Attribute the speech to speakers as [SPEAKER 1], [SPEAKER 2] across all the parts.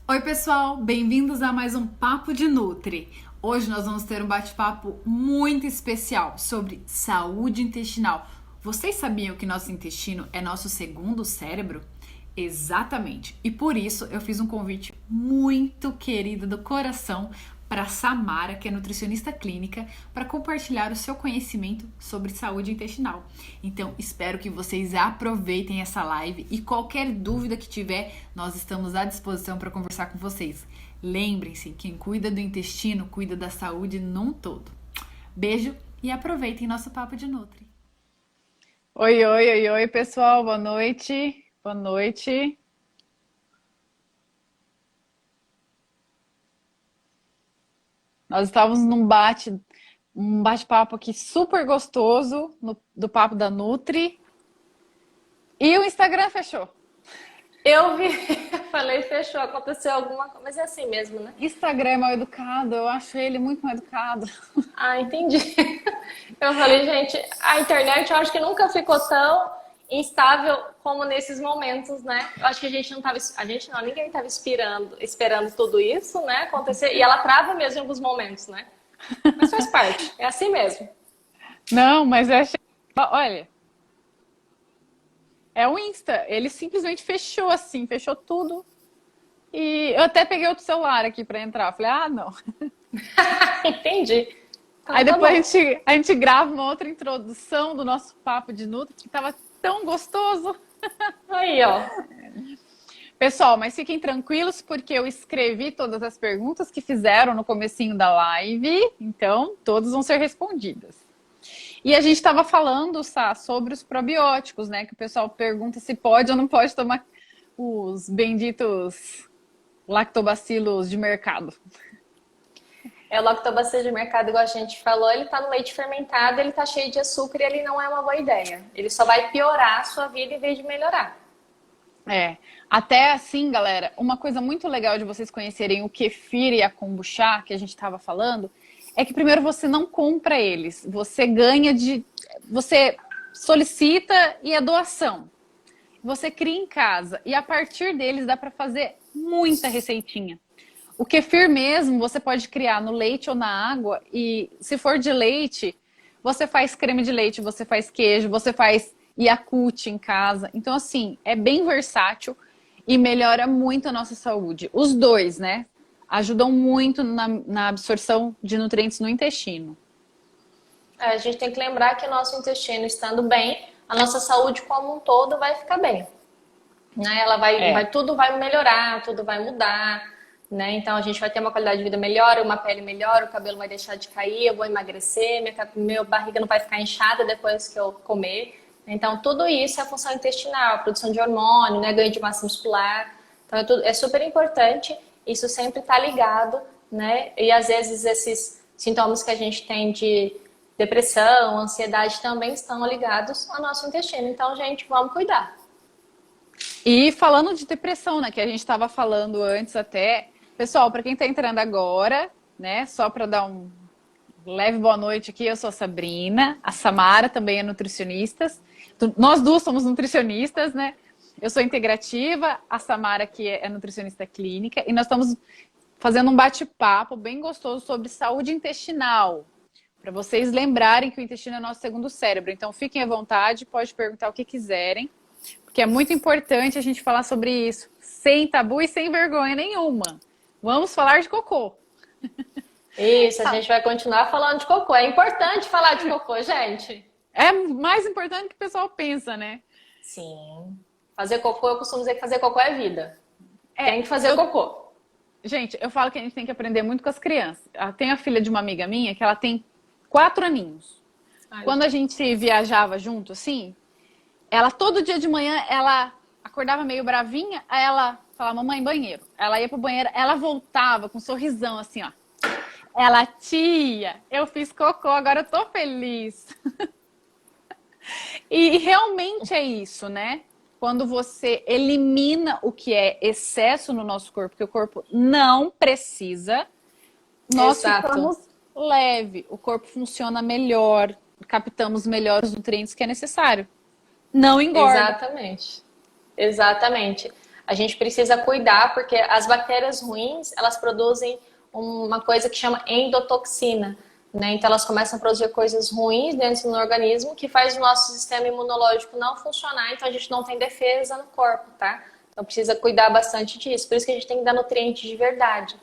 [SPEAKER 1] Oi, pessoal, bem-vindos a mais um Papo de Nutri. Hoje nós vamos ter um bate-papo muito especial sobre saúde intestinal. Vocês sabiam que nosso intestino é nosso segundo cérebro? Exatamente. E por isso eu fiz um convite muito querido do coração para Samara, que é nutricionista clínica, para compartilhar o seu conhecimento sobre saúde intestinal. Então, espero que vocês aproveitem essa live e qualquer dúvida que tiver, nós estamos à disposição para conversar com vocês. Lembrem-se, quem cuida do intestino, cuida da saúde num todo. Beijo e aproveitem nosso papo de Nutri.
[SPEAKER 2] Oi, pessoal, boa noite. Boa noite. Nós estávamos um bate-papo aqui super gostoso do Papo da Nutri. E o Instagram fechou.
[SPEAKER 3] Eu vi, falei, fechou, aconteceu alguma coisa, mas é assim mesmo, né?
[SPEAKER 2] Instagram é mal educado, eu acho ele muito mal educado.
[SPEAKER 3] Ah, entendi. Eu falei, gente, a internet eu acho que nunca ficou tão instável como nesses momentos, né? Eu acho que a gente não tava, ninguém estava esperando tudo isso, né, acontecer, e ela trava mesmo em alguns momentos, né? Mas faz parte, é assim mesmo.
[SPEAKER 2] Não, mas eu achei. Olha, é o Insta, ele simplesmente fechou assim, fechou tudo. E eu até peguei outro celular aqui para entrar. Falei, ah, não.
[SPEAKER 3] Entendi. Então
[SPEAKER 2] Aí
[SPEAKER 3] tá
[SPEAKER 2] depois
[SPEAKER 3] bom.
[SPEAKER 2] a gente grava uma outra introdução do nosso papo de Nutri, que tava tão gostoso.
[SPEAKER 3] Aí, ó.
[SPEAKER 2] Pessoal, mas fiquem tranquilos porque eu escrevi todas as perguntas que fizeram no comecinho da live, então todas vão ser respondidas. E a gente estava falando, Sá, sobre os probióticos, né? Que o pessoal pergunta se pode ou não pode tomar os benditos lactobacilos de mercado.
[SPEAKER 3] É o lactobacillus de mercado, igual a gente falou, ele tá no leite fermentado, ele tá cheio de açúcar e ele não é uma boa ideia. Ele só vai piorar a sua vida em vez de melhorar.
[SPEAKER 2] É, até assim, galera, uma coisa muito legal de vocês conhecerem o kefir e a kombucha, que a gente estava falando, é que primeiro você não compra eles, você solicita e é doação. Você cria em casa e a partir deles dá para fazer muita receitinha. O kefir mesmo, você pode criar no leite ou na água e se for de leite, você faz creme de leite, você faz queijo, você faz Yakult em casa. Então, assim, é bem versátil e melhora muito a nossa saúde. Os dois, né? Ajudam muito na absorção de nutrientes no intestino.
[SPEAKER 3] A gente tem que lembrar que o nosso intestino estando bem, a nossa saúde como um todo vai ficar bem. Né?
[SPEAKER 2] É.
[SPEAKER 3] Tudo vai melhorar, tudo vai mudar. Né? Então a gente vai ter uma qualidade de vida melhor, uma pele melhor, o cabelo vai deixar de cair, eu vou emagrecer, minha barriga não vai ficar inchada depois que eu comer. Então tudo isso é a função intestinal, a produção de hormônio, né? Ganho de massa muscular. Então é super importante, isso sempre está ligado, né? E às vezes esses sintomas que a gente tem de depressão, ansiedade também estão ligados ao nosso intestino. Então, gente, vamos cuidar.
[SPEAKER 2] E falando de depressão, né, que a gente estava falando antes até, pessoal, para quem está entrando agora, né, só para dar um leve boa noite aqui, eu sou a Sabrina, a Samara também é nutricionista, nós duas somos nutricionistas, né, eu sou integrativa, a Samara que é nutricionista clínica, e nós estamos fazendo um bate-papo bem gostoso sobre saúde intestinal, para vocês lembrarem que o intestino é o nosso segundo cérebro, então fiquem à vontade, pode perguntar o que quiserem, porque é muito importante a gente falar sobre isso, sem tabu e sem vergonha nenhuma. Vamos falar de cocô.
[SPEAKER 3] Isso, a gente vai continuar falando de cocô. É importante falar de cocô, gente.
[SPEAKER 2] É mais importante do que o pessoal pensa, né?
[SPEAKER 3] Sim. Fazer cocô, eu costumo dizer que fazer cocô é vida.
[SPEAKER 2] É,
[SPEAKER 3] Tem que fazer cocô.
[SPEAKER 2] gente, eu falo que a gente tem que aprender muito com as crianças. Tem a filha de uma amiga minha que ela tem 4 aninhos.
[SPEAKER 3] Ai,
[SPEAKER 2] Quando a gente viajava junto, assim, ela todo dia de manhã, ela acordava meio bravinha, aí ela falava, mamãe, banheiro. Ela ia pro banheiro, ela voltava com um sorrisão assim, ó. Ela, tia, eu fiz cocô, agora eu tô feliz. E realmente é isso, né? Quando você elimina o que é excesso no nosso corpo, que o corpo não precisa, nós
[SPEAKER 3] exato.
[SPEAKER 2] ficamos leve, o corpo funciona melhor, captamos melhor os nutrientes que é necessário. Não engorda.
[SPEAKER 3] Exatamente. Exatamente. A gente precisa cuidar, porque as bactérias ruins, elas produzem uma coisa que chama endotoxina, né? Então elas começam a produzir coisas ruins dentro do organismo que faz o nosso sistema imunológico não funcionar, então a gente não tem defesa no corpo, tá? Então precisa cuidar bastante disso. Por isso que a gente tem que dar nutrientes de verdade,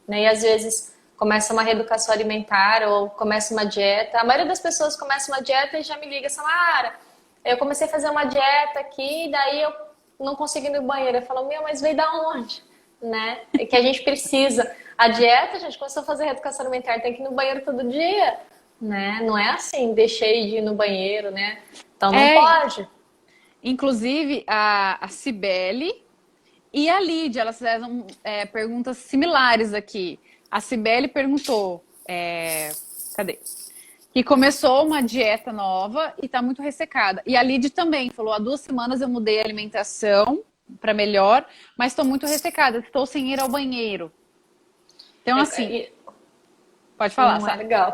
[SPEAKER 3] né? E às vezes começa uma reeducação alimentar ou começa uma dieta. A maioria das pessoas começa uma dieta e já me liga, Samara, eu comecei a fazer uma dieta aqui, daí eu não consigo ir no banheiro. Eu falo, mas veio da onde? Né? É que a gente precisa. A dieta, a gente começou a fazer reeducação alimentar, tem que ir no banheiro todo dia, né? Não é assim, deixei de ir no banheiro, né? Então não pode.
[SPEAKER 2] Inclusive, a Cibele e a Lídia, elas fizeram perguntas similares aqui. A Cibele perguntou, cadê? Que começou uma dieta nova e tá muito ressecada. E a Lídia também falou, há 2 semanas eu mudei a alimentação para melhor, mas estou muito ressecada, estou sem ir ao banheiro. Então, assim, pode falar,
[SPEAKER 3] não é legal.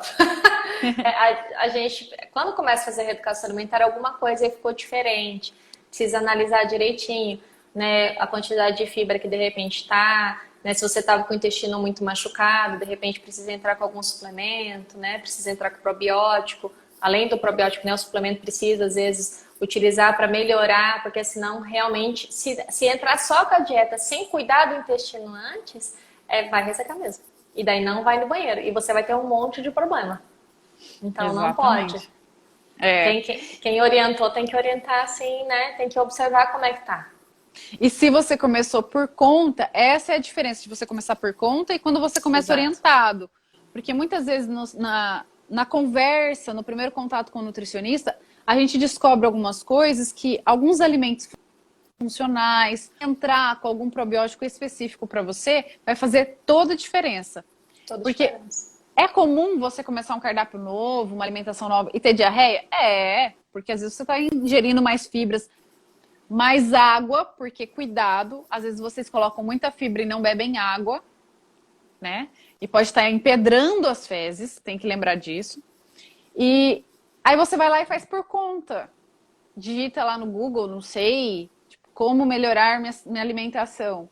[SPEAKER 3] A gente, quando começa a fazer reeducação alimentar, alguma coisa ficou diferente. Precisa analisar direitinho, né, a quantidade de fibra que de repente está, né, se você estava com o intestino muito machucado, de repente precisa entrar com algum suplemento, né, precisa entrar com probiótico. Além do probiótico, né, o suplemento precisa, às vezes, utilizar para melhorar, porque senão realmente, se entrar só com a dieta sem cuidar do intestino antes, vai ressecar mesmo. E daí não vai no banheiro. E você vai ter um monte de problema. Então
[SPEAKER 2] Exatamente.
[SPEAKER 3] Não pode. Quem orientou tem que orientar assim, né? Tem que observar como é que tá.
[SPEAKER 2] E se você começou por conta, essa é a diferença de você começar por conta e quando você começa orientado. Porque muitas vezes na conversa, no primeiro contato com o nutricionista, a gente descobre algumas coisas que alguns alimentos funcionais, entrar com algum probiótico específico para você, vai fazer toda a diferença. Porque é comum você começar um cardápio novo, uma alimentação nova e ter diarreia? Porque às vezes você está ingerindo mais fibras, mais água, porque cuidado, às vezes vocês colocam muita fibra e não bebem água, né? E pode estar empedrando as fezes, tem que lembrar disso. E aí você vai lá e faz por conta. Digita lá no Google, não sei, como melhorar minha alimentação.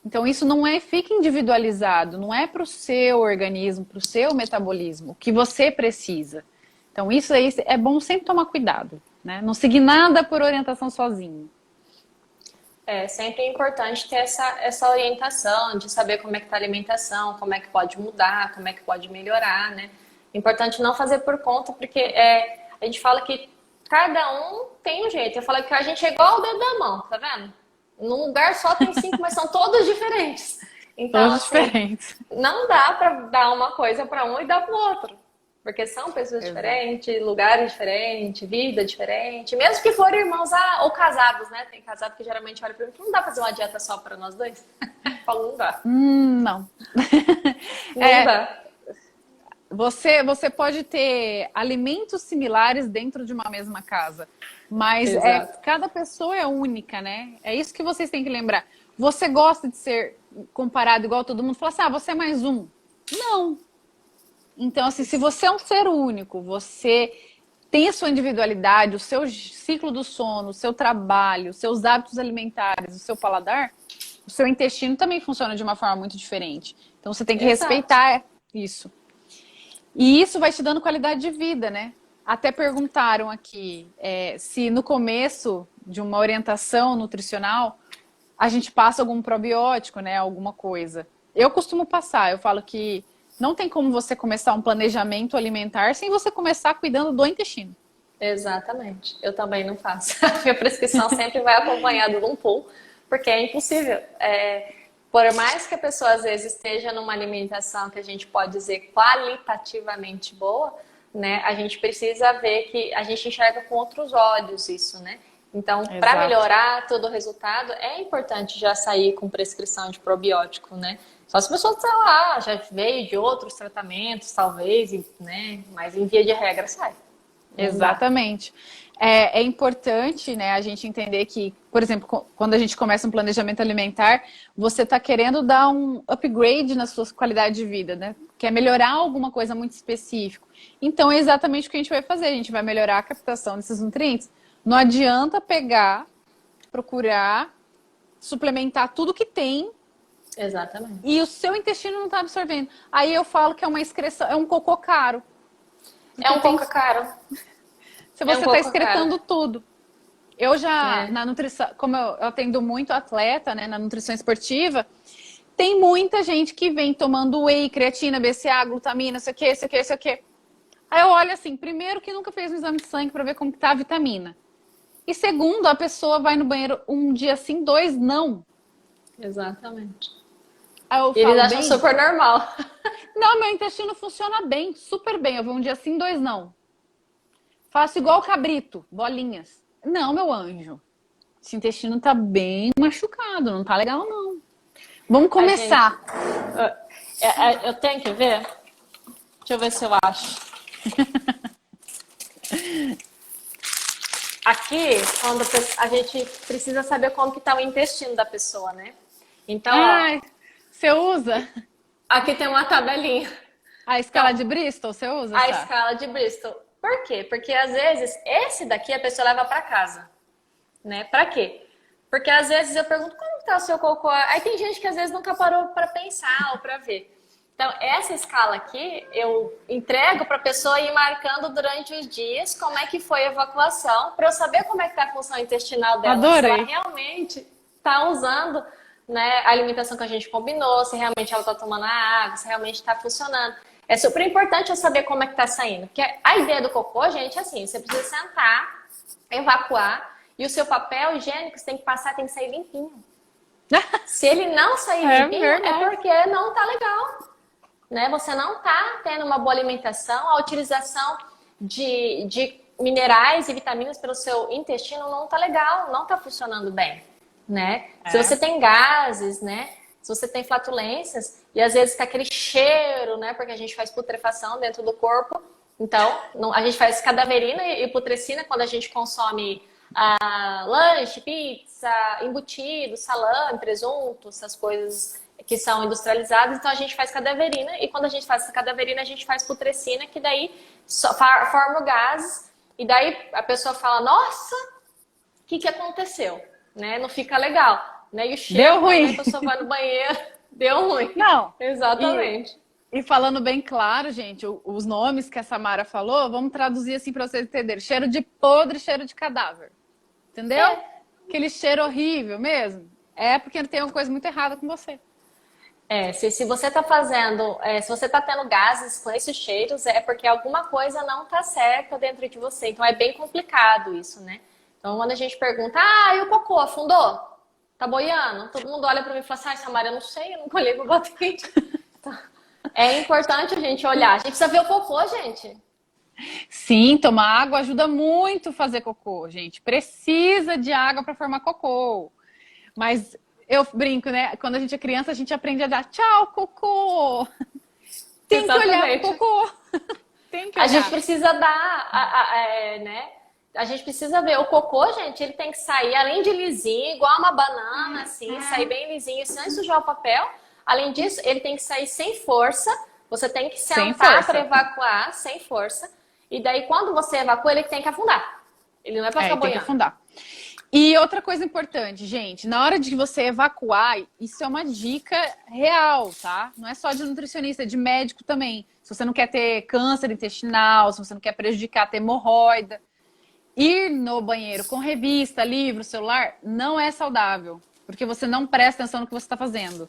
[SPEAKER 2] Então isso fica individualizado, não é para o seu organismo, para o seu metabolismo, o que você precisa. Então isso aí é bom sempre tomar cuidado, né? Não seguir nada por orientação sozinho.
[SPEAKER 3] Sempre é importante ter essa orientação, de saber como é que tá a alimentação, como é que pode mudar, como é que pode melhorar, né? Importante não fazer por conta, porque a gente fala que cada um tem um jeito. Eu falo que a gente é igual o dedo da mão, tá vendo? Num lugar só tem 5, mas são todos diferentes. Então,
[SPEAKER 2] todos diferentes.
[SPEAKER 3] Não dá pra dar uma coisa para um e dar pro outro. Porque são pessoas diferentes, lugares diferentes, vida diferente. Mesmo que forem irmãos ou casados, né? Tem casado que geralmente olha pra mim, não dá pra fazer uma dieta só para nós dois? Eu falo, não dá.
[SPEAKER 2] Não.
[SPEAKER 3] Não dá.
[SPEAKER 2] Você pode ter alimentos similares dentro de uma mesma casa, mas cada pessoa é única, né? É isso que vocês têm que lembrar. Você gosta de ser comparado igual todo mundo? Fala assim, você é mais um. Não. Então, assim, se você é um ser único, você tem a sua individualidade, o seu ciclo do sono, o seu trabalho, os seus hábitos alimentares, o seu paladar, o seu intestino também funciona de uma forma muito diferente. Então, você tem que respeitar isso. E isso vai te dando qualidade de vida, né? Até perguntaram aqui se no começo de uma orientação nutricional a gente passa algum probiótico, né? Alguma coisa. Eu costumo passar, eu falo que não tem como você começar um planejamento alimentar sem você começar cuidando do intestino.
[SPEAKER 3] Exatamente. Eu também não faço. A minha prescrição sempre vai acompanhada de um pulo, porque é impossível. Por mais que a pessoa às vezes esteja numa alimentação que a gente pode dizer qualitativamente boa, né? A gente precisa ver que a gente enxerga com outros olhos isso, né? Então, para melhorar todo o resultado, é importante já sair com prescrição de probiótico, né? Só se a pessoa, sei lá, já veio de outros tratamentos, talvez, né? Mas em via de regra sai.
[SPEAKER 2] Exatamente. É importante, né, a gente entender que, por exemplo, quando a gente começa um planejamento alimentar, você está querendo dar um upgrade na sua qualidade de vida, né? Quer melhorar alguma coisa muito específica. Então, é exatamente o que a gente vai fazer. A gente vai melhorar a captação desses nutrientes. Não adianta procurar suplementar tudo que tem
[SPEAKER 3] Exatamente.
[SPEAKER 2] e o seu intestino não tá absorvendo. Aí eu falo que é uma excreção, é um cocô caro.
[SPEAKER 3] É um
[SPEAKER 2] Tem-
[SPEAKER 3] pouco caro.
[SPEAKER 2] Se
[SPEAKER 3] É um
[SPEAKER 2] você tá
[SPEAKER 3] cocô
[SPEAKER 2] excretando tudo. Eu já,
[SPEAKER 3] É.
[SPEAKER 2] na nutrição, como eu atendo muito atleta, né, na nutrição esportiva, tem muita gente que vem tomando whey, creatina, BCA, glutamina, não sei o que, sei o que, sei o que. Aí eu olho assim, primeiro que nunca fez um exame de sangue para ver como que tá a vitamina. E segundo, a pessoa vai no banheiro um dia sim, dois não.
[SPEAKER 3] Exatamente.
[SPEAKER 2] Aí eu
[SPEAKER 3] E eles
[SPEAKER 2] falo,
[SPEAKER 3] acham
[SPEAKER 2] bem,
[SPEAKER 3] super normal.
[SPEAKER 2] não, meu intestino funciona bem, super bem. Eu vou um dia sim, dois não. Faço igual o cabrito, bolinhas. Não, meu anjo. Esse intestino tá bem machucado, não tá legal não. Vamos
[SPEAKER 3] A gente,
[SPEAKER 2] começar.
[SPEAKER 3] eu tenho que ver? Deixa eu ver se eu acho. Aqui, quando a gente precisa saber como que tá o intestino da pessoa, né? Então, ó,
[SPEAKER 2] Ai, você usa
[SPEAKER 3] aqui tem uma tabelinha.
[SPEAKER 2] a escala de Bristol? Você usa,
[SPEAKER 3] A
[SPEAKER 2] Sá?
[SPEAKER 3] escala de Bristol. Por quê? Porque às vezes esse daqui a pessoa leva para casa, né? Para quê? Porque às vezes eu pergunto como tá o seu cocô. Aí tem gente que às vezes nunca parou para pensar ou para ver. Então, essa escala aqui eu entrego para a pessoa ir marcando durante os dias como é que foi a evacuação, para eu saber como é que tá a função intestinal dela, se ela
[SPEAKER 2] Adorei.
[SPEAKER 3] realmente está usando, né, a alimentação que a gente combinou, se realmente ela está tomando a água, se realmente está funcionando. É super importante eu saber como é que está saindo, porque a ideia do cocô, gente, é assim, você precisa sentar, evacuar, e o seu papel higiênico você tem que passar, tem que sair limpinho. Se ele não sair
[SPEAKER 2] É
[SPEAKER 3] limpinho, é
[SPEAKER 2] verdade.
[SPEAKER 3] porque não tá legal, né? Você não tá tendo uma boa alimentação, a utilização de minerais e vitaminas pelo seu intestino não tá legal, não tá funcionando bem, né? Se você tem gases, né? Se você tem flatulências e às vezes tá aquele cheiro, né? Porque a gente faz putrefação dentro do corpo. Então, a gente faz cadaverina e putrescina quando a gente consome lanche, pizza, embutido, salame, presunto, essas coisas que são industrializadas. Então, a gente faz cadaverina e quando a gente faz essa cadaverina, a gente faz putrescina, que daí forma o gás. E daí a pessoa fala, nossa, o que aconteceu? Né? Não fica legal. Né? E o cheiro,
[SPEAKER 2] Deu ruim.
[SPEAKER 3] quando a pessoa vai no banheiro, deu ruim.
[SPEAKER 2] Não.
[SPEAKER 3] Exatamente.
[SPEAKER 2] E falando bem claro, gente, os nomes que a Samara falou, vamos traduzir assim para vocês entenderem. Cheiro de podre, cheiro de cadáver. Entendeu? Aquele cheiro horrível mesmo. É porque tem uma coisa muito errada com você.
[SPEAKER 3] Se você tá fazendo, se você tá tendo gases com esses cheiros, é porque alguma coisa não tá certa dentro de você. Então é bem complicado isso, né? Então quando a gente pergunta, e o cocô afundou? Tá boiando? Todo mundo olha pra mim e fala assim, Samara, eu não sei, eu nunca olhei pro batente. Então, é importante a gente olhar. A gente precisa ver o cocô, gente.
[SPEAKER 2] Sim, tomar água ajuda muito a fazer cocô, gente. Precisa de água para formar cocô. Mas eu brinco, né? Quando a gente é criança, a gente aprende a dar tchau, cocô. Tem
[SPEAKER 3] Exatamente.
[SPEAKER 2] que olhar pro cocô. Tem que olhar.
[SPEAKER 3] A gente precisa dar, né? A gente precisa ver. O cocô, gente, ele tem que sair, além de lisinho, igual uma banana, assim, sair bem lisinho, sem sujar o papel. Além disso, ele tem que sair sem força. Você tem que sentar para evacuar, sem força. E daí, quando você evacua, ele tem que afundar. Ele não é para ficar boiando.
[SPEAKER 2] Tem que afundar. E outra coisa importante, gente, na hora de você evacuar, isso é uma dica real, tá? Não é só de nutricionista, é de médico também. Se você não quer ter câncer intestinal, se você não quer prejudicar, ter hemorroida, ir no banheiro com revista, livro, celular, não é saudável, porque você não presta atenção no que você está fazendo.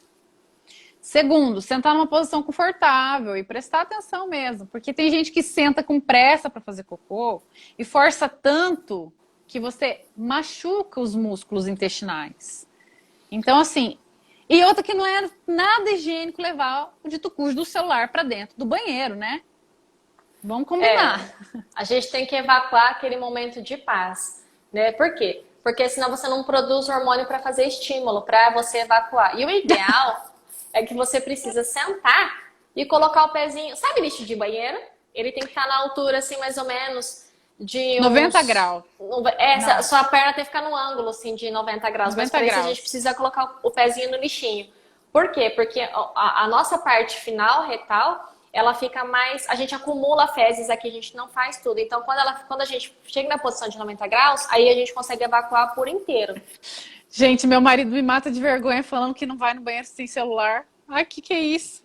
[SPEAKER 2] Segundo, sentar numa posição confortável e prestar atenção mesmo, porque tem gente que senta com pressa para fazer cocô e força tanto que você machuca os músculos intestinais. Então, assim, e outra que não é nada higiênico levar o dito cujo do celular para dentro do banheiro, né? Vamos combinar.
[SPEAKER 3] A gente tem que evacuar aquele momento de paz, né? Por quê? Porque senão você não produz hormônio para fazer estímulo, para você evacuar. E o ideal é que você precisa sentar e colocar o pezinho. Sabe lixo de banheiro? Ele tem que estar na altura, assim, mais ou menos de uns
[SPEAKER 2] 90 graus.
[SPEAKER 3] Sua perna tem que ficar no ângulo, assim, de 90 graus.
[SPEAKER 2] 90
[SPEAKER 3] Mas para isso
[SPEAKER 2] graus.
[SPEAKER 3] a gente precisa colocar o pezinho no lixinho. Por quê? Porque a nossa parte final, retal, ela fica mais... A gente acumula fezes aqui, a gente não faz tudo. Então, quando a gente chega na posição de 90 graus, aí a gente consegue evacuar por inteiro.
[SPEAKER 2] Gente, meu marido me mata de vergonha falando que não vai no banheiro sem celular. Ai, que é isso?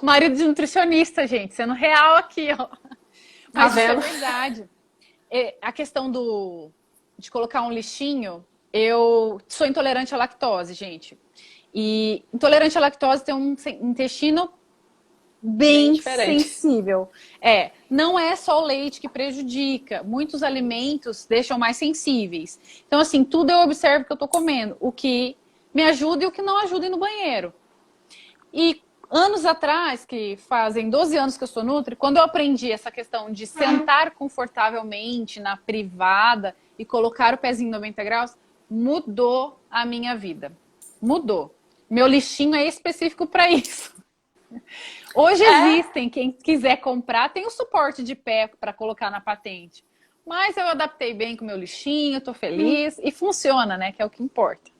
[SPEAKER 2] Marido de nutricionista, gente, sendo real aqui, ó.
[SPEAKER 3] Tá
[SPEAKER 2] Mas isso é
[SPEAKER 3] vendo?
[SPEAKER 2] verdade. A questão de colocar um lixinho, eu sou intolerante à lactose, gente. E intolerante à lactose tem um intestino
[SPEAKER 3] Bem
[SPEAKER 2] bem
[SPEAKER 3] diferente.
[SPEAKER 2] sensível. Não é só o leite que prejudica. Muitos alimentos deixam mais sensíveis. Então, assim, tudo eu observo que eu tô comendo. O que me ajuda e o que não ajuda ir no banheiro. E anos atrás, que fazem 12 anos que eu sou nutri, quando eu aprendi essa questão de sentar confortavelmente na privada e colocar o pezinho em 90 graus, mudou a minha vida. Mudou. Meu lixinho é específico para isso. Hoje existem, quem quiser comprar, tem o suporte de pé para colocar na patente. Mas eu adaptei bem com o meu lixinho, tô feliz e funciona, né? Que é o que importa.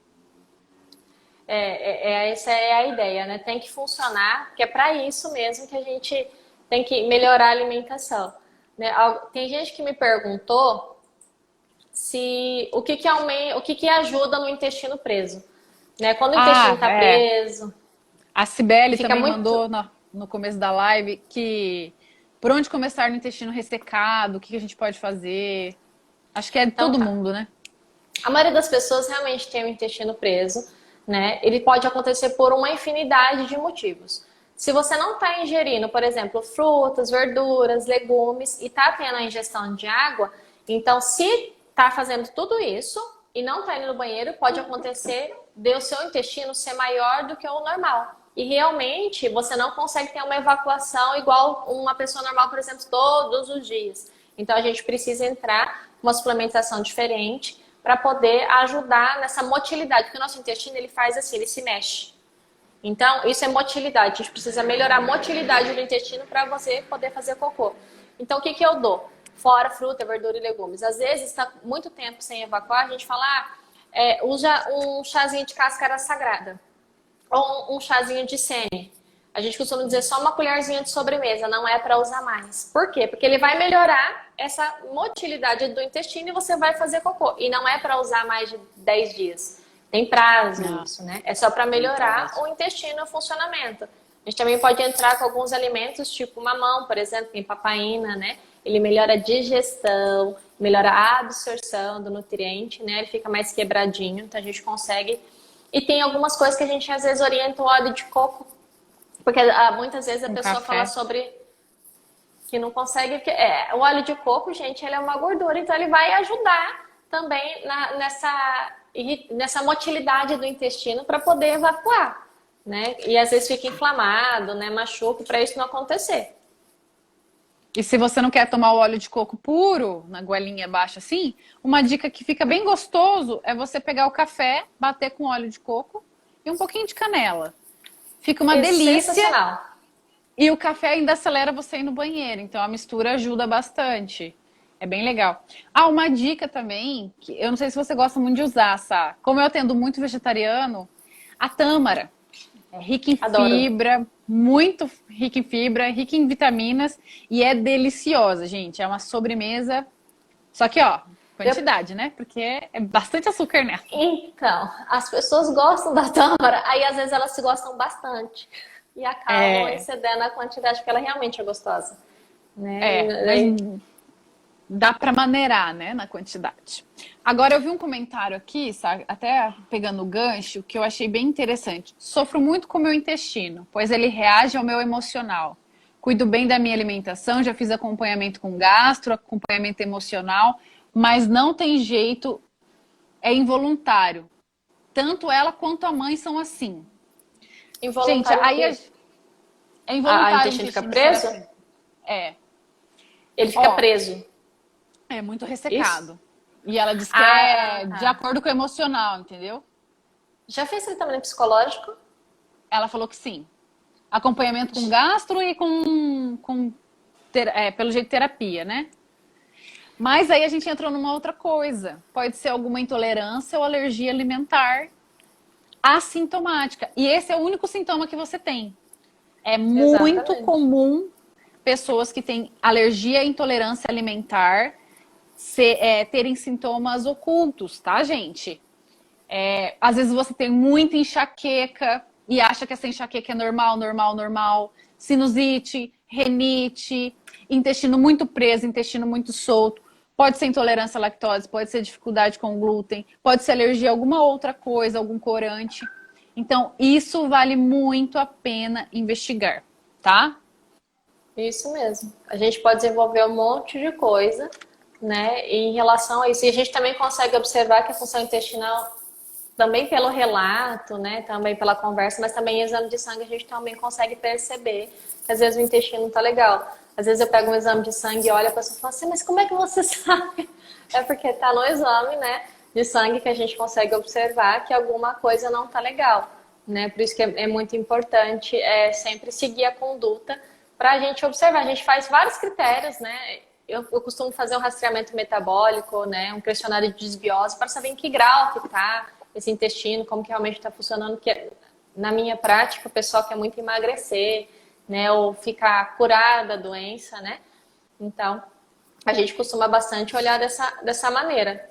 [SPEAKER 3] Essa é a ideia, né? Tem que funcionar, porque é para isso mesmo que a gente tem que melhorar a alimentação. Né? Tem gente que me perguntou se o que que ajuda no intestino preso. Né? Quando o intestino está preso,
[SPEAKER 2] A Cibele
[SPEAKER 3] fica
[SPEAKER 2] também
[SPEAKER 3] muito.
[SPEAKER 2] mandou no começo da live que por onde começar no intestino ressecado, o que a gente pode fazer. Acho que é de
[SPEAKER 3] Então
[SPEAKER 2] todo
[SPEAKER 3] tá.
[SPEAKER 2] mundo, né?
[SPEAKER 3] A maioria das pessoas realmente tem o intestino preso, né? Ele pode acontecer por uma infinidade de motivos. Se você não está ingerindo, por exemplo, frutas, verduras, legumes e está tendo a ingestão de água, então se está fazendo tudo isso e não está indo no banheiro, pode acontecer de o seu intestino ser maior do que o normal. E realmente você não consegue ter uma evacuação igual uma pessoa normal, por exemplo, todos os dias. Então a gente precisa entrar com uma suplementação diferente para poder ajudar nessa motilidade, porque o nosso intestino ele faz assim, ele se mexe. Então, isso é motilidade. A gente precisa melhorar a motilidade do intestino para você poder fazer cocô. Então, o que que eu dou? Fora fruta, verdura e legumes. Às vezes, está muito tempo sem evacuar, a gente fala, usa um chazinho de cáscara sagrada. Ou um chazinho de sêmen. A gente costuma dizer só uma colherzinha de sobremesa, não é para usar mais. Por quê? Porque ele vai melhorar essa motilidade do intestino e você vai fazer cocô. E não é para usar mais de 10 dias. Tem prazo isso, né? É só para melhorar o intestino, o funcionamento. A gente também pode entrar com alguns alimentos, tipo mamão, por exemplo, tem papaina, né? Ele melhora a digestão, melhora a absorção do nutriente, né? Ele fica mais quebradinho, então a gente consegue. E tem algumas coisas que a gente às vezes orienta o óleo de coco, porque muitas vezes a pessoa fala sobre que não consegue, porque o óleo de coco, gente, ele é uma gordura, então ele vai ajudar também nessa motilidade do intestino para poder evacuar, né? E às vezes fica inflamado, né? Machuca, para isso não acontecer.
[SPEAKER 2] E se você não quer tomar o óleo de coco puro, na goelinha baixa assim, uma dica que fica bem gostoso é você pegar o café, bater com óleo de coco e um pouquinho de canela. Fica uma delícia.
[SPEAKER 3] Sensacional.
[SPEAKER 2] E o café ainda acelera você ir no banheiro, então a mistura ajuda bastante. É bem legal. Uma dica também, que eu não sei se você gosta muito de usar, Sá. Como eu atendo muito vegetariano, a tâmara. É rica em fibra, muito rica em fibra, rica em vitaminas e é deliciosa, gente. É uma sobremesa. Só que, quantidade, né? Porque é bastante açúcar nela.
[SPEAKER 3] Então, as pessoas gostam da tâmara, aí às vezes elas se gostam bastante. E acabam excedendo a quantidade, porque ela realmente é gostosa. Né?
[SPEAKER 2] Mas dá para maneirar, né, na quantidade. Agora, eu vi um comentário aqui, sabe, até pegando o gancho, que eu achei bem interessante. Sofro muito com o meu intestino, pois ele reage ao meu emocional. Cuido bem da minha alimentação, já fiz acompanhamento com gastro, acompanhamento emocional, mas não tem jeito, é involuntário. Tanto ela quanto a mãe são assim.
[SPEAKER 3] Involuntário.
[SPEAKER 2] Gente, aí é involuntário.
[SPEAKER 3] O intestino fica preso? Ele fica preso.
[SPEAKER 2] É muito ressecado.
[SPEAKER 3] Isso?
[SPEAKER 2] E ela diz que é de acordo com o emocional, entendeu?
[SPEAKER 3] Já fez tratamento psicológico?
[SPEAKER 2] Ela falou que sim. Acompanhamento com gastro e pelo jeito, terapia, né? Mas aí a gente entrou numa outra coisa. Pode ser alguma intolerância ou alergia alimentar assintomática. E esse é o único sintoma que você tem. É muito comum pessoas que têm alergia e intolerância alimentar terem sintomas ocultos, tá, gente? Às vezes você tem muita enxaqueca e acha que essa enxaqueca é normal, normal, normal. Sinusite, renite, intestino muito preso, intestino muito solto. Pode ser intolerância à lactose, pode ser dificuldade com glúten, pode ser alergia a alguma outra coisa, algum corante. Então, isso vale muito a pena investigar, tá?
[SPEAKER 3] Isso mesmo. A gente pode desenvolver um monte de coisa, né, em relação a isso. E a gente também consegue observar que a função intestinal, também pelo relato, né, também pela conversa, mas também em exame de sangue a gente também consegue perceber que às vezes o intestino não tá legal. Às vezes eu pego um exame de sangue e olho a pessoa e falo assim, mas como é que você sabe? É porque tá no exame, né, de sangue que a gente consegue observar que alguma coisa não tá legal, né? Por isso que é muito importante sempre seguir a conduta para a gente observar. A gente faz vários critérios, né? Eu costumo fazer um rastreamento metabólico, né? Um questionário de desbiose para saber em que grau que tá esse intestino, como que realmente está funcionando. Que na minha prática, o pessoal quer muito emagrecer, né? Ou ficar curada da doença, né? Então, a gente costuma bastante olhar dessa maneira.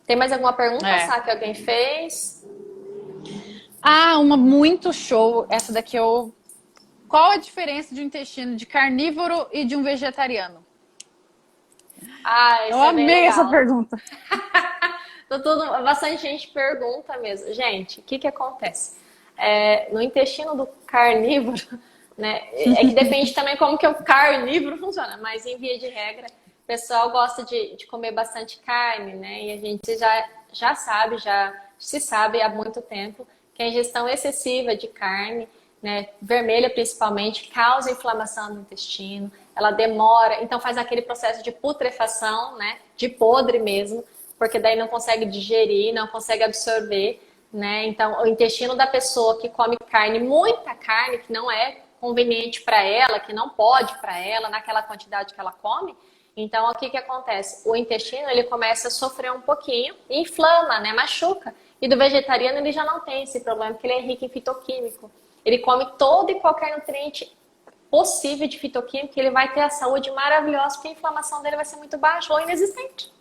[SPEAKER 3] Tem mais alguma pergunta, Sá, que alguém fez?
[SPEAKER 2] Uma muito show. Essa daqui eu... Qual a diferença de um intestino de carnívoro e de um vegetariano?
[SPEAKER 3] Eu
[SPEAKER 2] amei essa pergunta.
[SPEAKER 3] Bastante gente pergunta mesmo. Gente, o que acontece? No intestino do carnívoro, né? É que depende também como que o carnívoro funciona, mas em via de regra, o pessoal gosta de comer bastante carne, né? E a gente já sabe, já se sabe há muito tempo que a ingestão excessiva de carne, né, vermelha principalmente, causa inflamação no intestino, ela demora, então faz aquele processo de putrefação, né, de podre mesmo, porque daí não consegue digerir, não consegue absorver, né? Então o intestino da pessoa que come carne, muita carne, que não é conveniente para ela, que não pode para ela, naquela quantidade que ela come, então o que acontece? O intestino ele começa a sofrer um pouquinho, inflama, né, machuca. E do vegetariano ele já não tem esse problema, porque ele é rico em fitoquímico. Ele come todo e qualquer nutriente possível de fitoquímico, ele vai ter a saúde maravilhosa, porque a inflamação dele vai ser muito baixa ou inexistente.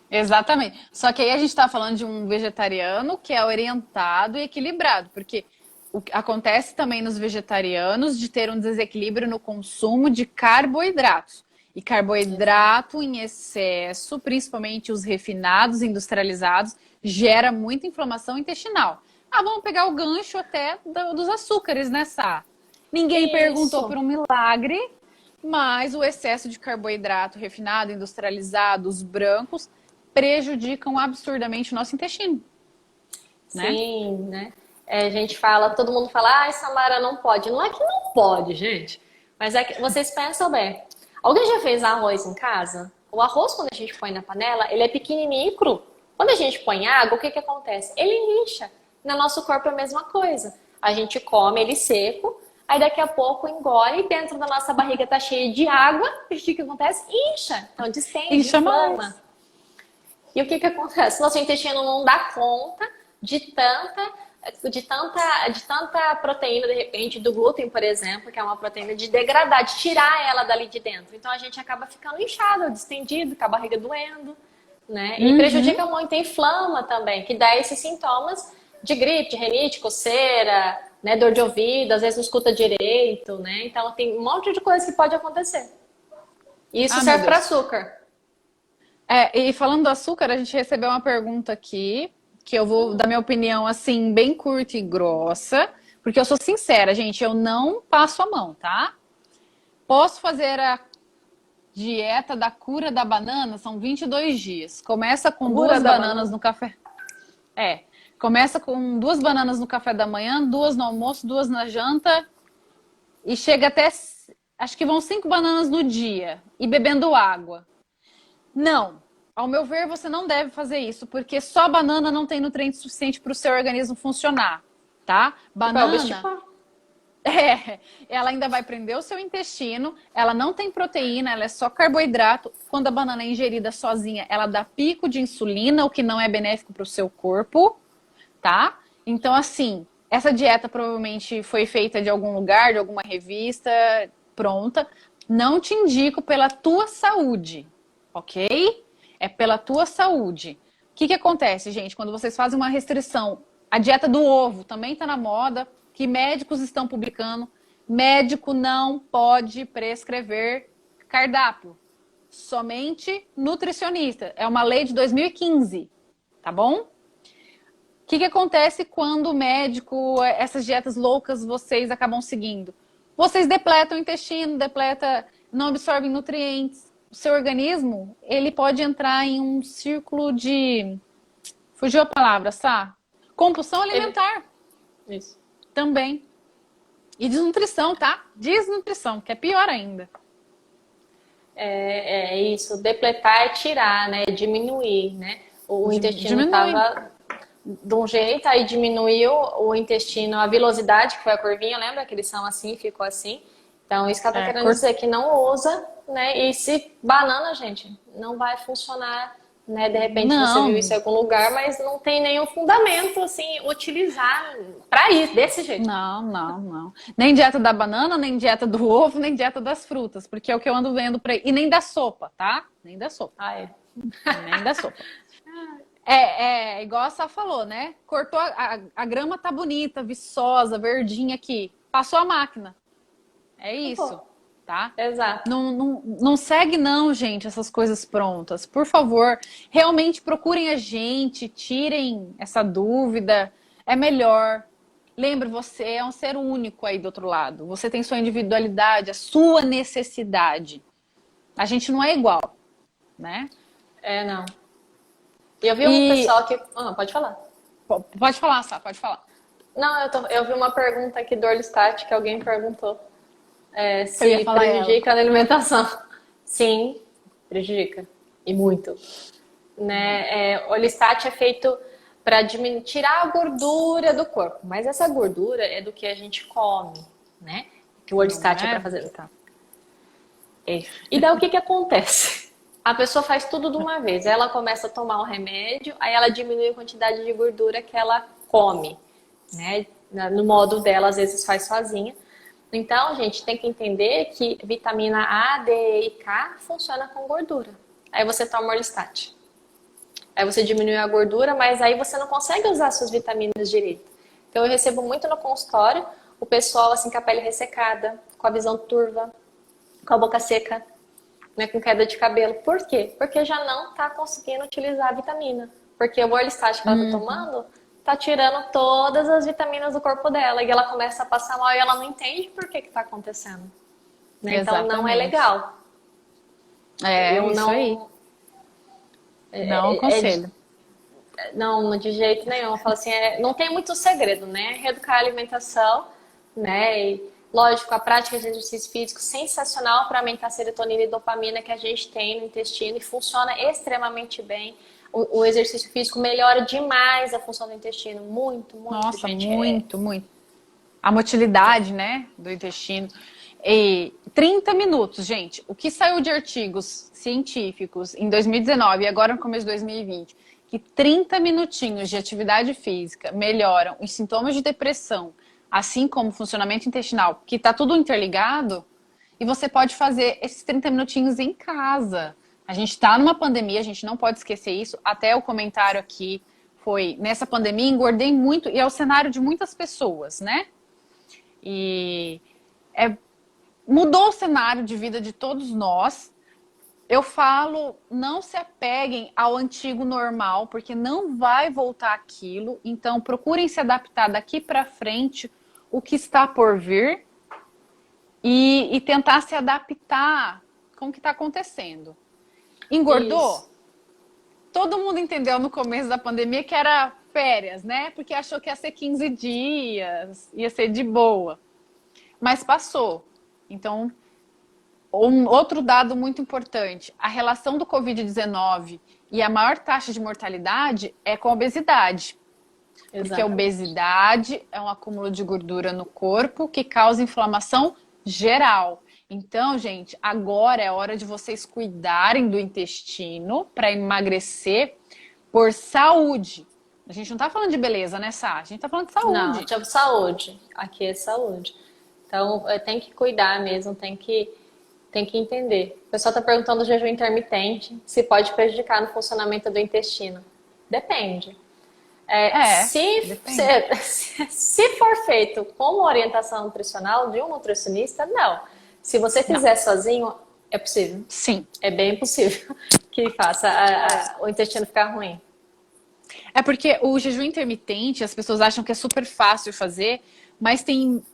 [SPEAKER 2] Exatamente. Só que aí a gente está falando de um vegetariano que é orientado e equilibrado, porque o que acontece também nos vegetarianos de ter um desequilíbrio no consumo de carboidratos. E carboidrato em excesso, principalmente os refinados, industrializados, gera muita inflamação intestinal. Vamos pegar o gancho até dos açúcares, né, Sá? Ninguém perguntou por um milagre, mas o excesso de carboidrato refinado, industrializado, os brancos, prejudicam absurdamente o nosso intestino.
[SPEAKER 3] Sim, né? A gente fala, todo mundo fala, Samara não pode. Não é que não pode, gente. Mas é que vocês pensam bem. Alguém já fez arroz em casa? O arroz, quando a gente põe na panela, ele é pequenininho e cru. Quando a gente põe água, o que acontece? Ele incha. No nosso corpo é a mesma coisa. A gente come ele seco, aí daqui a pouco engole, e dentro da nossa barriga tá cheio de água, e o que acontece? Incha. Então distende, inflama. E o que acontece? Nosso intestino não dá conta de tanta proteína, de repente, do glúten, por exemplo, que é uma proteína de degradar, de tirar ela dali de dentro. Então a gente acaba ficando inchado, distendido, com a barriga doendo, né? E prejudica muito, inflama também, que dá esses sintomas de gripe, de rinite, coceira, né? Dor de ouvido, às vezes não escuta direito, né? Então tem um monte de coisa que pode acontecer. E isso serve para açúcar.
[SPEAKER 2] E falando do açúcar, a gente recebeu uma pergunta aqui, que eu vou dar minha opinião, assim, bem curta e grossa, porque eu sou sincera, gente, eu não passo a mão, tá? Posso fazer a dieta da cura da banana, são 22 dias. Começa com duas bananas no café. Começa com 2 bananas no café da manhã, 2 no almoço, 2 na janta, e chega até, acho que vão 5 bananas no dia, e bebendo água. Não, ao meu ver, você não deve fazer isso, porque só banana não tem nutriente suficiente para o seu organismo funcionar, tá? Banana, ela ainda vai prender o seu intestino, ela não tem proteína, ela é só carboidrato. Quando a banana é ingerida sozinha, ela dá pico de insulina, o que não é benéfico para o seu corpo, tá? Então, assim, essa dieta provavelmente foi feita de algum lugar, de alguma revista, pronta. Não te indico pela tua saúde, ok? É pela tua saúde. que acontece, gente, quando vocês fazem uma restrição? A dieta do ovo também está na moda, que médicos estão publicando. Médico não pode prescrever cardápio, somente nutricionista. É uma lei de 2015, tá bom? O que acontece quando o médico, essas dietas loucas, vocês acabam seguindo? Vocês depletam o intestino, não absorvem nutrientes. O seu organismo, ele pode entrar em um círculo de... Fugiu a palavra, Sá? Compulsão alimentar.
[SPEAKER 3] Isso.
[SPEAKER 2] Também. E desnutrição, tá? Desnutrição, que é pior ainda.
[SPEAKER 3] É isso. Depletar é tirar, né? Diminuir, né? O intestino estava de um jeito, aí diminuiu o intestino, a vilosidade, que foi a curvinha, lembra que eles são assim, ficou assim. Então, isso que ela tá querendo dizer, que não usa, né? E se banana, gente, não vai funcionar, né? De repente você viu isso em algum lugar, mas não tem nenhum fundamento, assim, utilizar para isso, desse jeito.
[SPEAKER 2] Não. Nem dieta da banana, nem dieta do ovo, nem dieta das frutas, porque é o que eu ando vendo por aí. E nem da sopa, tá? Nem da sopa. Nem da sopa. É igual a Sá falou, né? Cortou, a grama tá bonita, viçosa, verdinha aqui. Passou a máquina. É isso, tá?
[SPEAKER 3] Exato.
[SPEAKER 2] Não segue não, gente, essas coisas prontas. Por favor, realmente procurem a gente, tirem essa dúvida. É melhor. Lembre, você é um ser único aí do outro lado. Você tem sua individualidade, a sua necessidade. A gente não é igual, né?
[SPEAKER 3] Não. E eu vi um pessoal que... pode falar.
[SPEAKER 2] Pode falar, Sá, pode falar.
[SPEAKER 3] Não, eu vi uma pergunta aqui do Orlistat que alguém perguntou. Se prejudica na alimentação. Sim, prejudica. E muito. Né? Orlistat é feito para tirar a gordura do corpo. Mas essa gordura é do que a gente come, né? Que o Orlistat é para fazer. Tá. E daí o que acontece? A pessoa faz tudo de uma vez. Ela começa a tomar o remédio, aí ela diminui a quantidade de gordura que ela come, né? No modo dela, às vezes faz sozinha. Então, gente, tem que entender que vitamina A, D, E e K funciona com gordura. Aí você toma Orlistat. Aí você diminui a gordura, mas aí você não consegue usar suas vitaminas direito. Então, eu recebo muito no consultório o pessoal assim com a pele ressecada, com a visão turva, com a boca seca, né, com queda de cabelo. Por quê? Porque já não está conseguindo utilizar a vitamina. Porque o Orlistat que ela está tomando tá tirando todas as vitaminas do corpo dela. E ela começa a passar mal e ela não entende por que está acontecendo. Né? Então não é legal.
[SPEAKER 2] Isso aí. Não aconselho.
[SPEAKER 3] Não, de jeito nenhum. Eu falo assim, não tem muito segredo, né? Reeducar a alimentação, né? E, lógico, a prática de exercício físico sensacional para aumentar a serotonina e dopamina que a gente tem no intestino e funciona extremamente bem. O exercício físico melhora demais a função do intestino. Muito,
[SPEAKER 2] Nossa,
[SPEAKER 3] gente.
[SPEAKER 2] Muito. A motilidade, né, do intestino. E 30 minutos, gente. O que saiu de artigos científicos em 2019 e agora no começo de 2020, que 30 minutinhos de atividade física melhoram os sintomas de depressão, assim como o funcionamento intestinal, que está tudo interligado, e você pode fazer esses 30 minutinhos em casa. A gente está numa pandemia, a gente não pode esquecer isso. Até o comentário aqui foi, nessa pandemia engordei muito, e é o cenário de muitas pessoas, né? E mudou o cenário de vida de todos nós. Eu falo, não se apeguem ao antigo normal, porque não vai voltar aquilo. Então, procurem se adaptar daqui para frente o que está por vir e tentar se adaptar com o que está acontecendo. Engordou? Isso. Todo mundo entendeu no começo da pandemia que era férias, né? Porque achou que ia ser 15 dias, ia ser de boa. Mas passou. Então, outro dado muito importante, a relação do Covid-19 e a maior taxa de mortalidade é com a obesidade. Exatamente. Porque a obesidade é um acúmulo de gordura no corpo que causa inflamação geral. Então, gente, agora é hora de vocês cuidarem do intestino para emagrecer por saúde. A gente não tá falando de beleza, né, Sá? A gente tá falando de saúde.
[SPEAKER 3] Não, tipo saúde. Aqui é saúde. Então, tem que cuidar mesmo, tem que entender. O pessoal tá perguntando do jejum intermitente, se pode prejudicar no funcionamento do intestino. Depende.
[SPEAKER 2] Depende.
[SPEAKER 3] Se for feito com uma orientação nutricional de um nutricionista, não. Se você fizer sozinho, é possível.
[SPEAKER 2] Sim.
[SPEAKER 3] É bem possível que faça o intestino ficar ruim.
[SPEAKER 2] É porque o jejum intermitente, as pessoas acham que é super fácil fazer, mas tem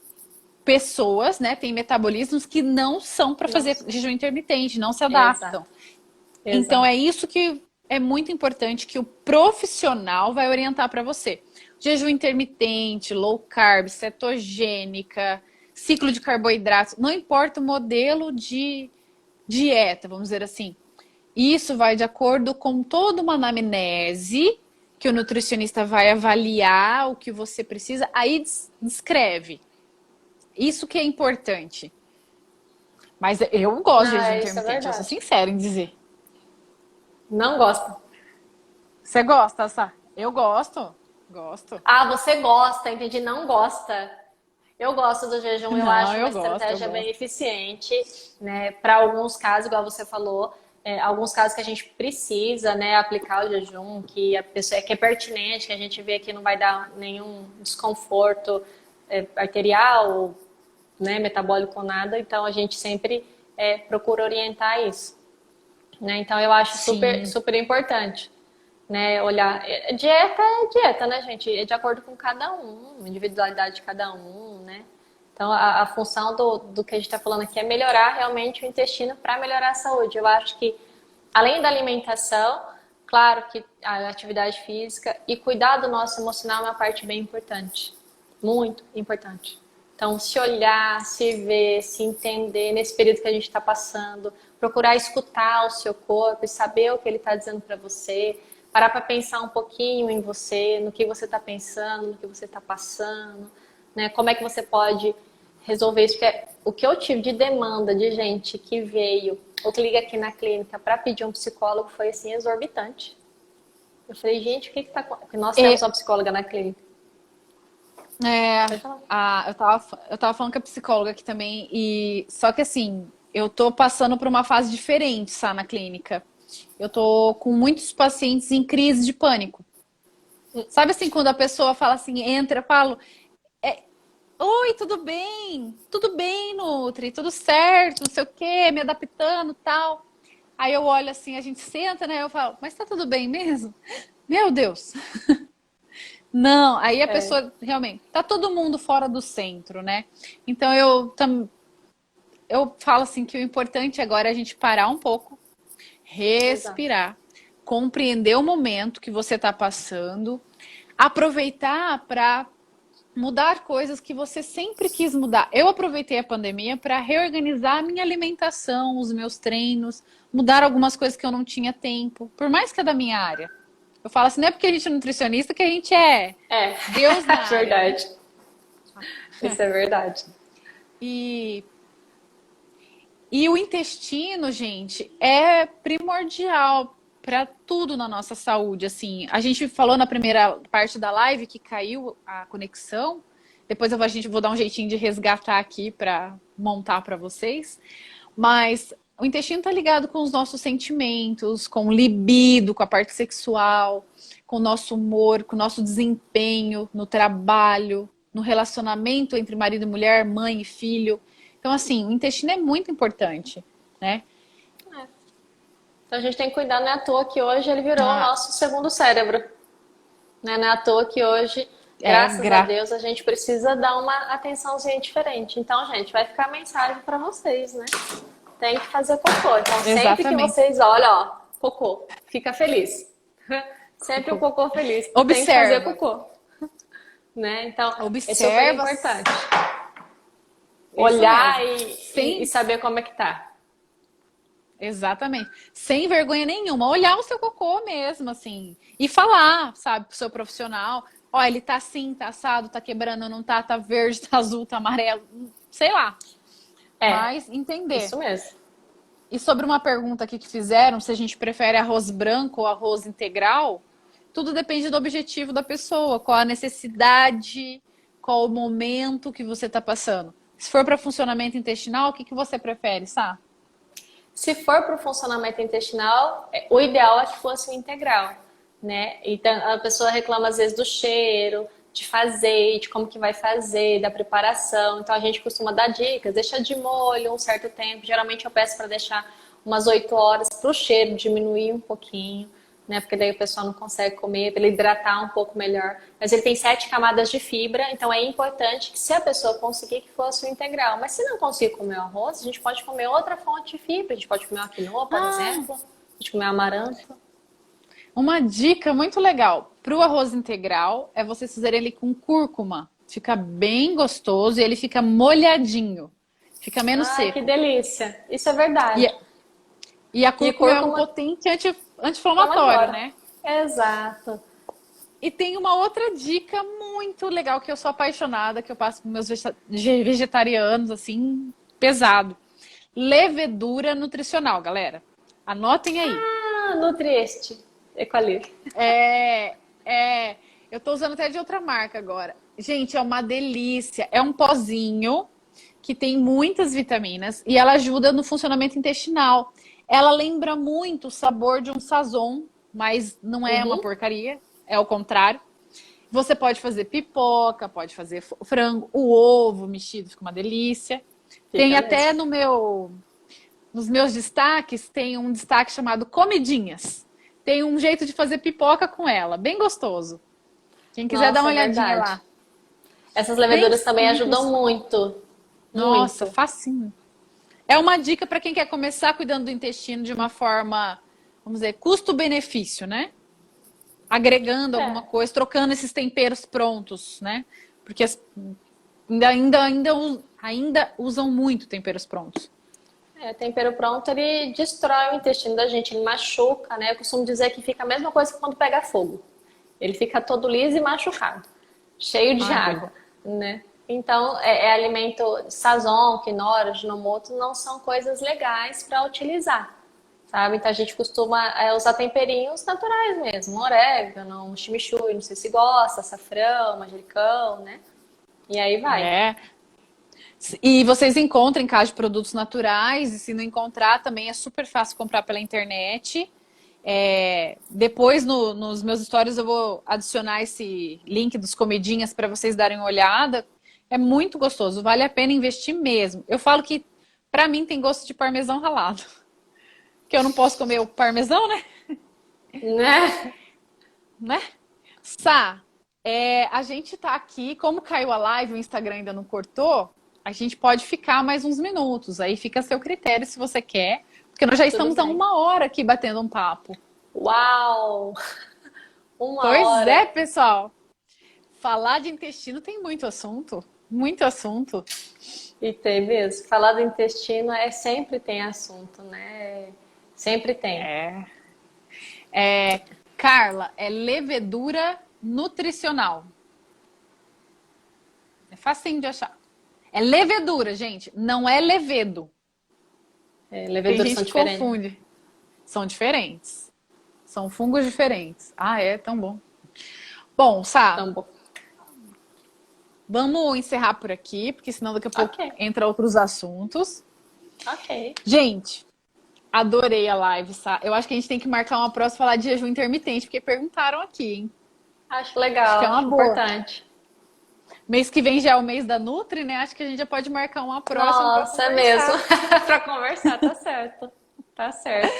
[SPEAKER 2] pessoas, né, tem metabolismos que não são para fazer jejum intermitente, não se adaptam.
[SPEAKER 3] Exato.
[SPEAKER 2] Então é isso que é muito importante que o profissional vai orientar para você. Jejum intermitente, low carb, cetogênica, ciclo de carboidratos, não importa o modelo de dieta, vamos dizer assim. Isso vai de acordo com toda uma anamnese que o nutricionista vai avaliar o que você precisa, aí descreve. Isso que é importante. Mas eu gosto de jejum intermitente, eu sou sincera em dizer.
[SPEAKER 3] Não gosto.
[SPEAKER 2] Você gosta, Sá? Eu gosto. Gosto.
[SPEAKER 3] Ah, você gosta, entendi. Não gosta. Eu gosto do jejum, eu acho uma estratégia bem eficiente, né? Para alguns casos, igual você falou, alguns casos que a gente precisa, né, aplicar o jejum, que a pessoa que é pertinente, que a gente vê que não vai dar nenhum desconforto arterial, né, metabólico ou nada, então a gente sempre procura orientar isso, né? Então eu acho super importante, né, olhar. Dieta é dieta, né, gente? É de acordo com cada um, individualidade de cada um, né? Então a função do que a gente está falando aqui é melhorar realmente o intestino para melhorar a saúde. Eu acho que além da alimentação, claro que a atividade física e cuidar do nosso emocional é uma parte bem importante, muito importante. Então, se olhar, se ver, se entender nesse período que a gente está passando, procurar escutar o seu corpo e saber o que ele está dizendo para você, parar para pensar um pouquinho em você, no que você está pensando, no que você está passando, né? Como é que você pode resolver isso? Porque o que eu tive de demanda de gente que veio ou que liga aqui na clínica para pedir um psicólogo foi assim exorbitante. Eu falei, gente, o que está acontecendo? Porque nós temos uma psicóloga na clínica.
[SPEAKER 2] Eu tava falando com a psicóloga aqui também, e só que assim, eu tô passando por uma fase diferente, sabe, na clínica. Eu tô com muitos pacientes em crise de pânico. Sabe assim, quando a pessoa fala assim, entra, eu falo, oi, tudo bem? Tudo bem, Nutri, tudo certo, não sei o quê, me adaptando, tal. Aí eu olho assim, a gente senta, né, eu falo, mas tá tudo bem mesmo? Meu Deus! Não, aí a pessoa realmente tá todo mundo fora do centro, né? Então eu falo assim que o importante agora é a gente parar um pouco, respirar, compreender o momento que você tá passando, aproveitar para mudar coisas que você sempre quis mudar. Eu aproveitei a pandemia para reorganizar a minha alimentação, os meus treinos, mudar algumas coisas que eu não tinha tempo, por mais que é da minha área. Eu falo assim, não é porque a gente é nutricionista que a gente é Deus na área.
[SPEAKER 3] Verdade. Isso é verdade.
[SPEAKER 2] E o intestino, gente, é primordial para tudo na nossa saúde. Assim, a gente falou na primeira parte da live que caiu a conexão. Depois a gente vou dar um jeitinho de resgatar aqui para montar para vocês. Mas o intestino está ligado com os nossos sentimentos, com o libido, com a parte sexual, com o nosso humor, com o nosso desempenho no trabalho, no relacionamento entre marido e mulher, mãe e filho. Então, assim, o intestino é muito importante, né?
[SPEAKER 3] Então a gente tem que cuidar, não é à toa que hoje ele virou o nosso segundo cérebro. Não é à toa que hoje, graças a Deus, a gente precisa dar uma atençãozinha diferente. Então, gente, vai ficar a mensagem para vocês, né? Tem que fazer cocô. Então, sempre que vocês olham, ó, cocô, fica feliz. Sempre o cocô feliz.
[SPEAKER 2] Observa.
[SPEAKER 3] Tem que fazer cocô. Né? Então, é super importante. Olhar e saber como é que tá.
[SPEAKER 2] Exatamente. Sem vergonha nenhuma. Olhar o seu cocô mesmo, assim. E falar, sabe, pro seu profissional. Ó, ele tá assim, tá assado, tá quebrando, não tá, tá verde, tá azul, tá amarelo. Sei lá. Mas entender.
[SPEAKER 3] Isso mesmo.
[SPEAKER 2] E sobre uma pergunta aqui que fizeram, se a gente prefere arroz branco ou arroz integral, tudo depende do objetivo da pessoa, qual a necessidade, qual o momento que você está passando. Se for para funcionamento intestinal, o que você prefere, Sá?
[SPEAKER 3] Se for para o funcionamento intestinal, o ideal é que fosse o integral. né? Então a pessoa reclama às vezes do cheiro, de fazer, de como que vai fazer, da preparação. Então a gente costuma dar dicas, deixa de molho um certo tempo. Geralmente eu peço para deixar umas 8 horas para o cheiro diminuir um pouquinho, né? Porque daí o pessoal não consegue comer, para ele hidratar um pouco melhor. Mas ele tem 7 camadas de fibra, então é importante que se a pessoa conseguir que fosse o integral. Mas se não conseguir comer o arroz, a gente pode comer outra fonte de fibra. A gente pode comer uma quinoa, por exemplo. A gente comer amaranto.
[SPEAKER 2] Uma dica muito legal para o arroz integral é vocês fazerem ele com cúrcuma. Fica bem gostoso e ele fica molhadinho. Fica menos
[SPEAKER 3] Ai,
[SPEAKER 2] seco.
[SPEAKER 3] que delícia. Isso é verdade.
[SPEAKER 2] E a cúrcuma é um potente anti-inflamatório, né?
[SPEAKER 3] Exato.
[SPEAKER 2] E tem uma outra dica muito legal que eu sou apaixonada, que eu passo para meus vegetarianos, assim, pesado. Levedura nutricional, galera. Anotem aí.
[SPEAKER 3] Ah, Nutrieste. Equalib.
[SPEAKER 2] Eu tô usando até de outra marca agora. Gente, é uma delícia. É um pozinho que tem muitas vitaminas e ela ajuda no funcionamento intestinal. Ela lembra muito o sabor de um Sazon, mas não é uma porcaria, é o contrário. Você pode fazer pipoca, pode fazer frango, o ovo mexido, fica uma delícia. Tem até nos meus destaques, tem um destaque chamado Comidinhas. Tem um jeito de fazer pipoca com ela, bem gostoso. Quem quiser dar uma olhadinha lá.
[SPEAKER 3] Essas leveduras também ajudam muito.
[SPEAKER 2] Nossa, facinho. É uma dica para quem quer começar cuidando do intestino de uma forma, vamos dizer, custo-benefício, né? Agregando alguma coisa, trocando esses temperos prontos, né? Porque ainda usam muito temperos prontos.
[SPEAKER 3] Tempero pronto, ele destrói o intestino da gente, ele machuca, né? Eu costumo dizer que fica a mesma coisa que quando pega fogo. Ele fica todo liso e machucado, cheio de água, né? Então, alimento Sazon, quinoa, Ajinomoto, não são coisas legais para utilizar, sabe? Então a gente costuma usar temperinhos naturais mesmo, orégano, chimichurri, não sei se gosta, açafrão, manjericão, né? E aí vai.
[SPEAKER 2] E vocês encontram em casa de produtos naturais, e se não encontrar, também é super fácil comprar pela internet. Depois, nos meus stories, eu vou adicionar esse link dos comidinhas para vocês darem uma olhada. É muito gostoso, vale a pena investir mesmo. Eu falo que, para mim, tem gosto de parmesão ralado. Que eu não posso comer o parmesão, né? Né? Sá, a gente tá aqui, como caiu a live, o Instagram ainda não cortou, a gente pode ficar mais uns minutos. Aí fica a seu critério se você quer. Porque nós já estamos há 1 hora aqui batendo um papo.
[SPEAKER 3] Uau! 1 hora.
[SPEAKER 2] Pois é, pessoal. Falar de intestino tem muito assunto. Muito assunto.
[SPEAKER 3] E tem mesmo. Falar do intestino sempre tem assunto, né? Sempre tem.
[SPEAKER 2] Carla, é levedura nutricional. É facinho de achar. É levedura, gente. Não é levedo.
[SPEAKER 3] Leveduras são diferentes.
[SPEAKER 2] Confunde. São diferentes. São fungos diferentes. É tão bom. Bom, Sá, vamos encerrar por aqui, porque senão daqui a pouco entra outros assuntos.
[SPEAKER 3] Ok.
[SPEAKER 2] Gente, adorei a live, Sá. Eu acho que a gente tem que marcar uma próxima falar de jejum intermitente, porque perguntaram aqui, hein?
[SPEAKER 3] Acho legal,
[SPEAKER 2] acho que é uma boa.
[SPEAKER 3] Importante.
[SPEAKER 2] Mês que vem já é o mês da Nutri, né? Acho que a gente já pode marcar uma próxima.
[SPEAKER 3] Nossa, é mesmo. Para conversar, tá certo. Tá certo.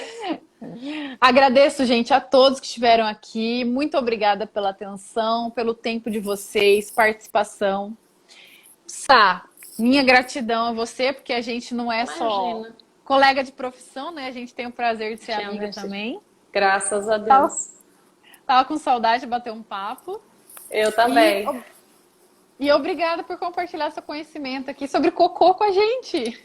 [SPEAKER 2] Agradeço, gente, a todos que estiveram aqui. Muito obrigada pela atenção, pelo tempo de vocês, participação. Sá, minha gratidão a você, porque a gente não é só colega de profissão, né? A gente tem o prazer de ser amiga também.
[SPEAKER 3] Graças a Deus.
[SPEAKER 2] Tava com saudade de bater um papo.
[SPEAKER 3] Eu também.
[SPEAKER 2] E obrigada por compartilhar seu conhecimento aqui sobre cocô com a gente.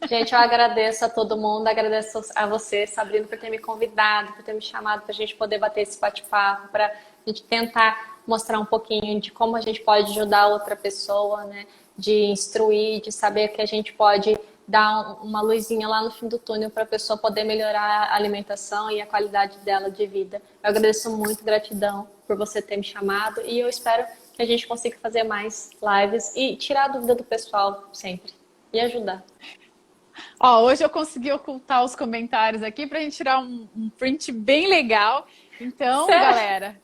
[SPEAKER 3] Gente, eu agradeço a todo mundo, agradeço a você, Sabrina, por ter me convidado, por ter me chamado para a gente poder bater esse bate-papo, para a gente tentar mostrar um pouquinho de como a gente pode ajudar outra pessoa, né? De instruir, de saber que a gente pode dar uma luzinha lá no fim do túnel para a pessoa poder melhorar a alimentação e a qualidade dela de vida. Eu agradeço muito, gratidão por você ter me chamado e eu espero que a gente consiga fazer mais lives e tirar a dúvida do pessoal sempre e ajudar.
[SPEAKER 2] Hoje eu consegui ocultar os comentários aqui para a gente tirar um print bem legal. Então,
[SPEAKER 3] Certo.
[SPEAKER 2] galera,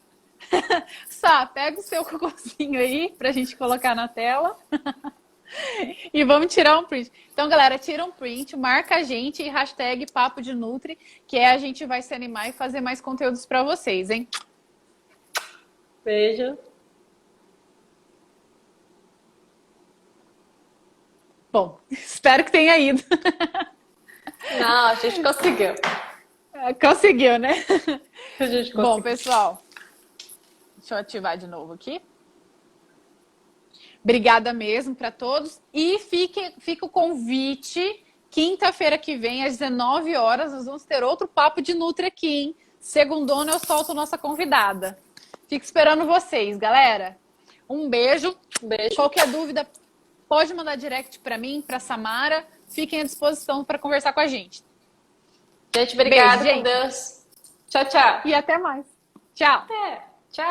[SPEAKER 2] Sá, pega o seu cocôzinho aí pra gente colocar na tela. E vamos tirar um print. Então, galera, tira um print, marca a gente e hashtag Papo de Nutri, que a gente vai se animar e fazer mais conteúdos pra vocês, hein?
[SPEAKER 3] Beijo.
[SPEAKER 2] Bom, espero que tenha ido.
[SPEAKER 3] Não, a gente conseguiu.
[SPEAKER 2] Conseguiu, né?
[SPEAKER 3] A gente conseguiu.
[SPEAKER 2] Bom, pessoal, deixa eu ativar de novo aqui. Obrigada mesmo para todos. E fica o convite. Quinta-feira que vem, às 19 horas, nós vamos ter outro Papo de Nutri aqui, hein? Segundona eu solto nossa convidada. Fico esperando vocês, galera. Um beijo.
[SPEAKER 3] Beijo.
[SPEAKER 2] Qualquer dúvida, pode mandar direct para mim, para Samara. Fiquem à disposição para conversar com a gente.
[SPEAKER 3] Gente, obrigada.
[SPEAKER 2] Beijo, gente.
[SPEAKER 3] Com Deus. Tchau, tchau.
[SPEAKER 2] E até mais. Tchau.
[SPEAKER 3] Até. Tchau.